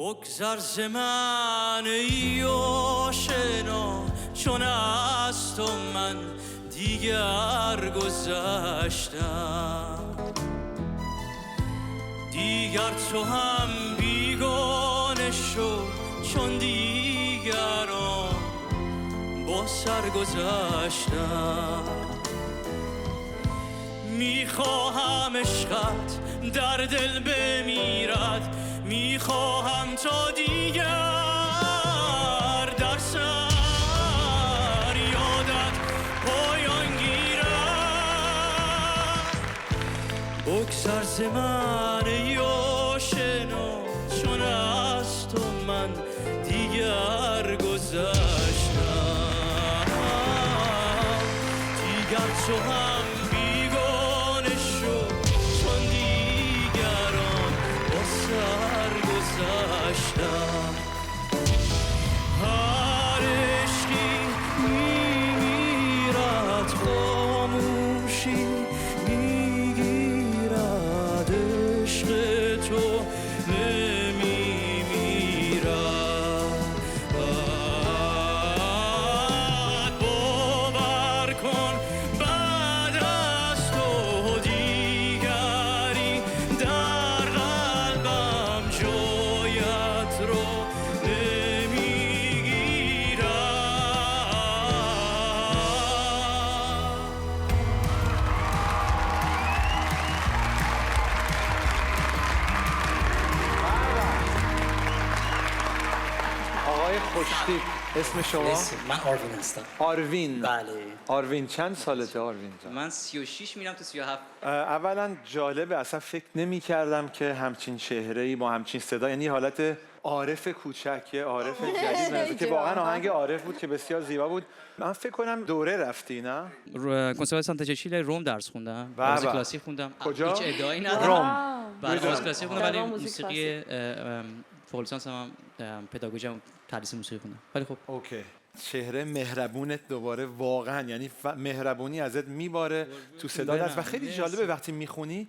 بگذر ز من ای آشنا، چون از تو من دیگر گذشتم. دیگر تو هم بیگانه شو، چون دیگران با سر گذشتم. میخواهم عشقت در دل بمیرد، میخواهم تا دیگر در سر یادت پایان گیرد. بگذر ز من ای آشنا، چون از تو من دیگر گذشتم. دیگر تو هم بیگانه شو، چون دیگران با سر گذشتم. هر عشقی میمیرد، خاموشی میگیرد، عشق تو نمیمیرد. باور کن بعد از تو دیگری در قلبم جایت رو نمیگیرد. آقای خوشتیپ، اسم شما؟ من آروین هستم. آروین. بله. آروین چند سالته آروین جان؟ من 36 میرم تا 37. اولا جالبه، اصلا فکر نمی کردم که همچین چهره‌ای با همچین صدا، یعنی حالت عارف کوچک، عارف جدید نزد که واقعا آهنگ عارف بود که بسیار زیبا بود. من فکر کنم دوره رفتی نه؟ کنسرواتوار سانتا چچیل روم درس خوندم. بله. آواز کلاسیک خوندم. کجا؟ هیچ ادعایی ندارم. روم. بله آواز کلاسیک خوندم، ولی موزیک موسیقی فوق لیسانس هم پداگوژی هم تدریس موسیقی خوندم. ولی خب اوکی. چهره مهربونت دوباره واقعا، یعنی مهربونی ازت میباره تو صدات هست و خیلی جالبه وقتی میخونی.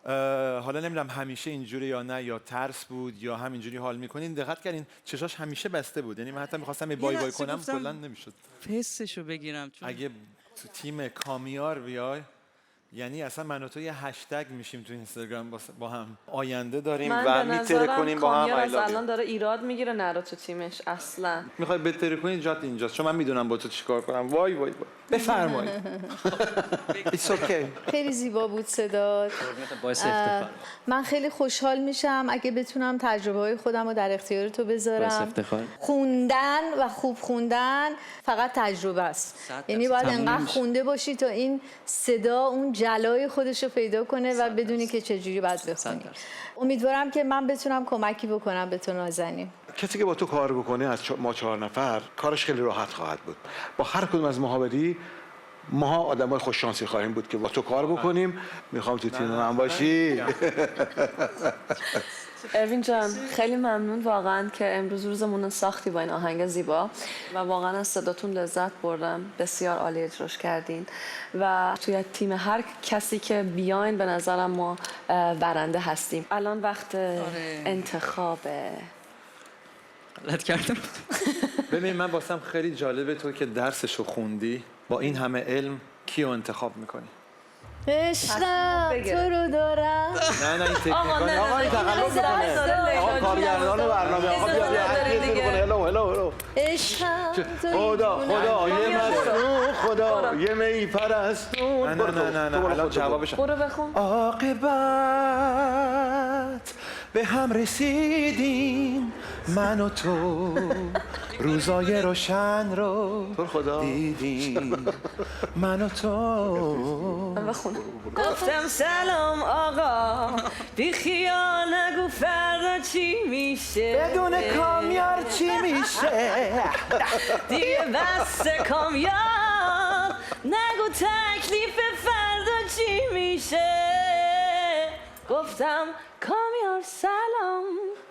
حالا نمیدونم همیشه اینجوری یا نه، یا ترس بود یا همینجوری حال میکنین. دقت کردین چشاش همیشه بسته بود، یعنی من حتی میخواستم بای بای کنم کلا نمیشد. حسشو بگیرم چون اگه تو تیم کامیار بیای، یعنی اصلا من و تو یه هشتگ میشیم تو اینستاگرام با هم، آینده داریم و میتره کنیم با هم. از الان داره ایراد میگیره نرو تو تیمش اصلا. میخوای بتره کنی جات اینجاست، چون من میدونم با تو چیکار کنم. وای وای وای بفرمایید. It's okay. خیلی زیبا بود صدات. باعث افتخار. من خیلی خوشحال میشم اگه بتونم تجربه های خودم رو در اختیار تو باعث بذارم. افتخار. خوندن و خوب خوندن فقط تجربه است، یعنی باید انقدر خونده باشی تا این صدا اون جلای خودش رو پیدا کنه و بدونی که چجوری باید بخونی. امیدوارم که من بتونم کمکی بکنم به تو نازنین. کسی که با تو کار بکنه از ما 4 نفر کارش خیلی راحت خواهد بود. با هر کدوم از ماها بدی، ماها آدمای خوش شانسی خواهیم بود که با تو کار بکنیم. میخوام تو تیم من باشی. اروین جان خیلی ممنون واقعا که امروز روزمون ساختی با این آهنگ زیبا و واقعا از صداتون لذت بردم. بسیار عالی اجراش کردین و توی تیم هر کسی که بیاین به نظرم ما برنده هستیم. الان وقت انتخابه. غلط کردم. ببین من واسم خیلی جالبه تو که درسشو خوندی، با این همه علم کیو انتخاب میکنی؟ عشقم تو رو دارم. نه این تکنیکا آقا این تقلب میکنه. آقا کارگردان برنامه آقا بیا هلو هلو. عشقم تو خدا یه مظلوم، خدا یه می پرستون. نه الان جوابش برو بخون. عاقبت به هم رسیدیم من و تو، روزای روشن رو دیدیم من و تو. گفتم سلام آقا، بی خیال نگو فردا چی میشه، بدون کامیار چی میشه، دیگه بس کامیار نگو تکلیف فردا چی میشه. گفتم کامیار سلام،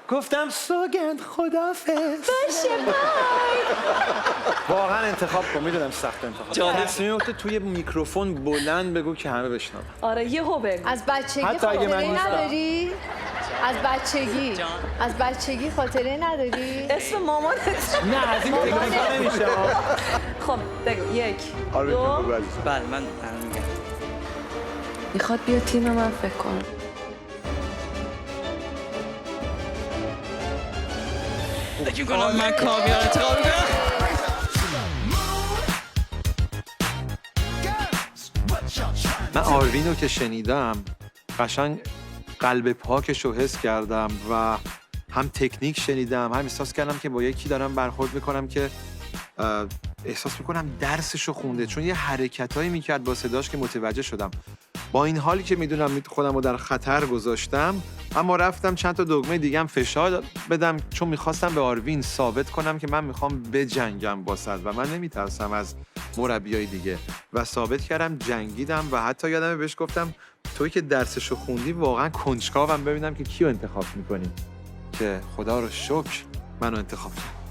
گفتم سوگند خدافظ. باشه بای. واقعا انتخاب کن، میدونم سخت انتخاب. تصمیم میفته توی میکروفون بلند بگو که همه بشنون. آره یهو بگو. از بچگی حتی اگه من خاطره نیستم. نداری؟ از بچگی از بچگی خاطره نداری؟ اسم مامانت نه از این تکرار نمیشه. خب بگو 1 آرمین 2 جان بگو عزیزم. بله من الان میگم. میخواد بیا تیم من فکر کنم. فکر کنم من کامیار انتخاب میکنم. من آروین رو که شنیدم قشنگ قلب پاکش رو حس کردم و هم تکنیک شنیدم، هم احساس کردم که با یکی دارم برخورد میکنم که احساس میکنم درسش رو خونده، چون یه حرکتایی میکرد با صداش که متوجه شدم. با این حالی که میدونم خودم رو در خطر گذاشتم، اما رفتم چند تا دگمه دیگه هم فشار بدم، چون میخواستم به آروین ثابت کنم که من میخوام بجنگم با صد و من نمیترسم از مربیای دیگه و ثابت کردم، جنگیدم و حتی یادمه بهش گفتم توی که درسشو خوندی واقعا کنجکاوم ببینم که کیو انتخاب میکنی، که خدا رو شکر منو انتخاب کرد.